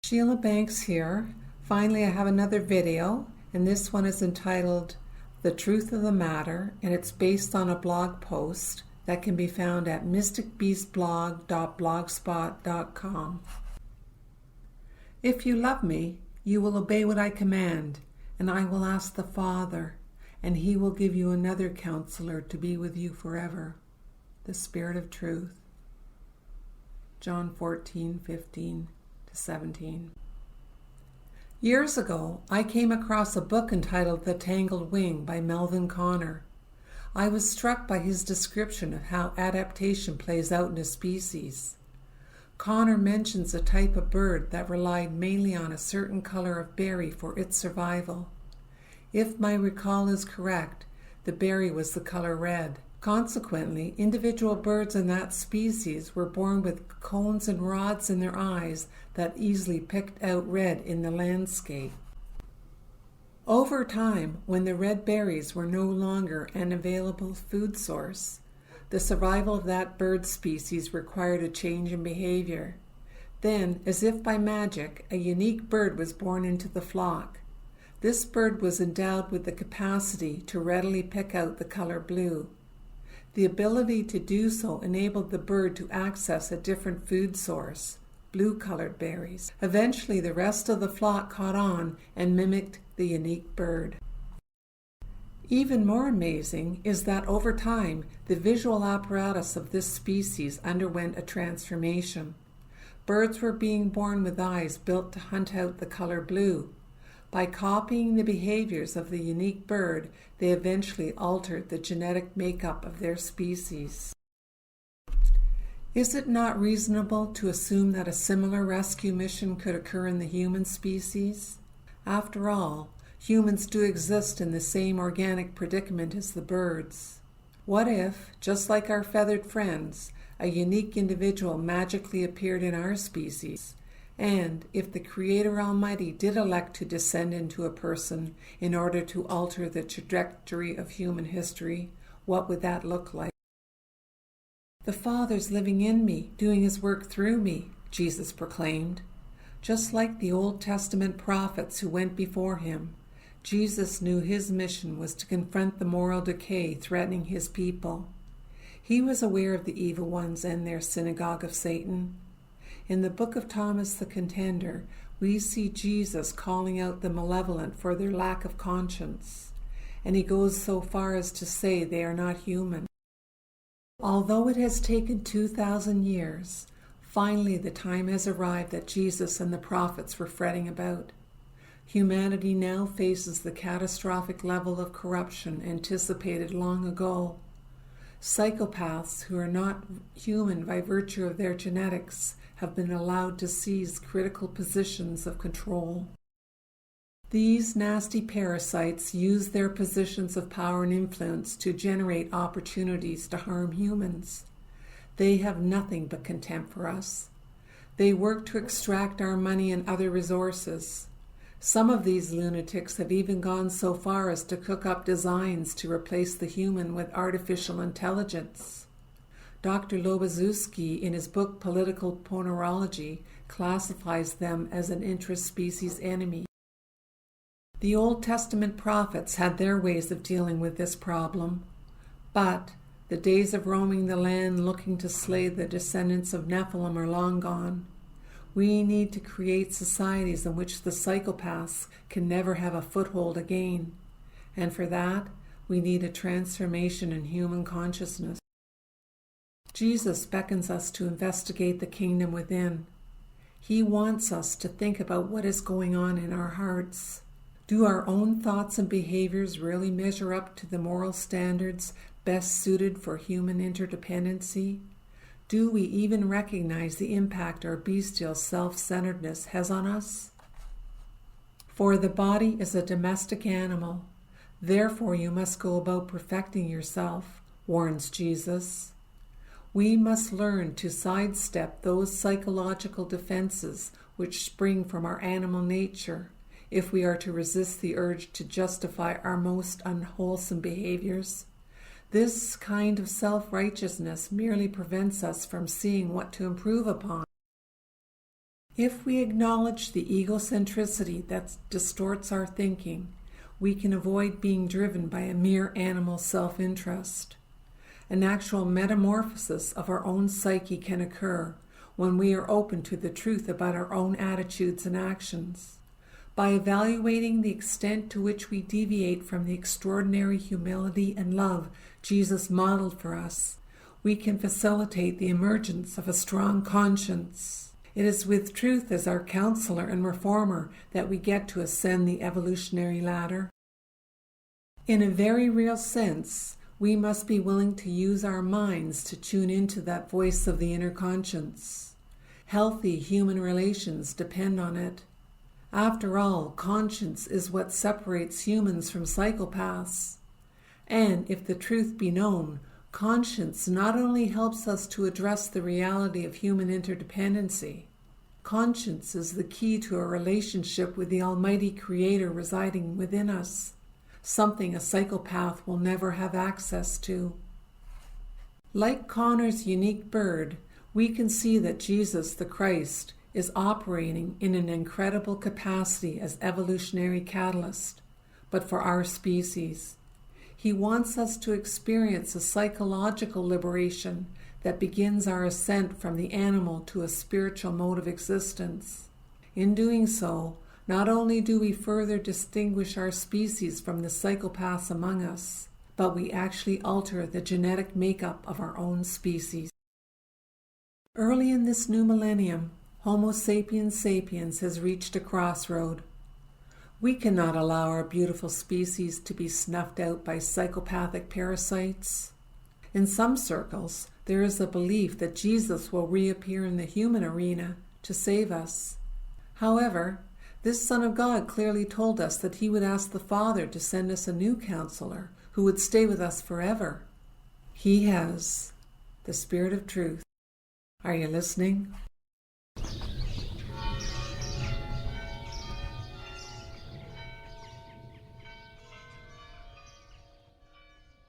Sheila Banks here. Finally, I have another video, and this one is entitled The Truth of the Matter, and it's based on a blog post that can be found at mysticbeastblog.blogspot.com. If you love me, you will obey what I command, and I will ask the Father, and he will give you another counselor to be with you forever, the Spirit of Truth. John 14:15-17. Years ago, I came across a book entitled The Tangled Wing by Melvin Connor. I was struck by his description of how adaptation plays out in a species. Connor mentions a type of bird that relied mainly on a certain color of berry for its survival. If my recall is correct, the berry was the color red. Consequently, individual birds in that species were born with cones and rods in their eyes that easily picked out red in the landscape. Over time, when the red berries were no longer an available food source, the survival of that bird species required a change in behavior. Then, as if by magic, a unique bird was born into the flock. This bird was endowed with the capacity to readily pick out the color blue. The ability to do so enabled the bird to access a different food source, blue-colored berries. Eventually, the rest of the flock caught on and mimicked the unique bird. Even more amazing is that over time, the visual apparatus of this species underwent a transformation. Birds were being born with eyes built to hunt out the color blue. By copying the behaviors of the unique bird, they eventually altered the genetic makeup of their species. Is it not reasonable to assume that a similar rescue mission could occur in the human species? After all, humans do exist in the same organic predicament as the birds. What if, just like our feathered friends, a unique individual magically appeared in our species? And if the Creator Almighty did elect to descend into a person in order to alter the trajectory of human history, what would that look like? The Father's living in me, doing his work through me, Jesus proclaimed. Just like the Old Testament prophets who went before him, Jesus knew his mission was to confront the moral decay threatening his people. He was aware of the evil ones and their synagogue of Satan. In the book of Thomas the Contender, we see Jesus calling out the malevolent for their lack of conscience, and he goes so far as to say they are not human. Although it has taken 2,000 years, finally the time has arrived that Jesus and the prophets were fretting about. Humanity now faces the catastrophic level of corruption anticipated long ago. Psychopaths who are not human by virtue of their genetics have been allowed to seize critical positions of control. These nasty parasites use their positions of power and influence to generate opportunities to harm humans. They have nothing but contempt for us. They work to extract our money and other resources. Some of these lunatics have even gone so far as to cook up designs to replace the human with artificial intelligence. Dr. Lobaczewski, in his book Political Ponerology, classifies them as an intra-species enemy. The Old Testament prophets had their ways of dealing with this problem, but the days of roaming the land looking to slay the descendants of Nephilim are long gone. We need to create societies in which the psychopaths can never have a foothold again, and for that, we need a transformation in human consciousness. Jesus beckons us to investigate the kingdom within. He wants us to think about what is going on in our hearts. Do our own thoughts and behaviors really measure up to the moral standards best suited for human interdependency? Do we even recognize the impact our bestial self-centeredness has on us? For the body is a domestic animal. Therefore you must go about perfecting yourself, warns Jesus. We must learn to sidestep those psychological defenses which spring from our animal nature if we are to resist the urge to justify our most unwholesome behaviors. This kind of self-righteousness merely prevents us from seeing what to improve upon. If we acknowledge the egocentricity that distorts our thinking, we can avoid being driven by a mere animal self-interest. An actual metamorphosis of our own psyche can occur when we are open to the truth about our own attitudes and actions. By evaluating the extent to which we deviate from the extraordinary humility and love Jesus modeled for us, we can facilitate the emergence of a strong conscience. It is with truth as our counselor and reformer that we get to ascend the evolutionary ladder. In a very real sense, we must be willing to use our minds to tune into that voice of the inner conscience. Healthy human relations depend on it. After all, conscience is what separates humans from psychopaths. And if the truth be known, conscience not only helps us to address the reality of human interdependency, conscience is the key to a relationship with the Almighty Creator residing within us, something a psychopath will never have access to. Like Connor's unique bird, we can see that Jesus the Christ is operating in an incredible capacity as evolutionary catalyst, but for our species. He wants us to experience a psychological liberation that begins our ascent from the animal to a spiritual mode of existence. In doing so, not only do we further distinguish our species from the psychopaths among us, but we actually alter the genetic makeup of our own species. Early in this new millennium, Homo sapiens sapiens has reached a crossroad. We cannot allow our beautiful species to be snuffed out by psychopathic parasites. In some circles, there is a belief that Jesus will reappear in the human arena to save us. However, this Son of God clearly told us that he would ask the Father to send us a new counselor who would stay with us forever. He has the Spirit of Truth. Are you listening?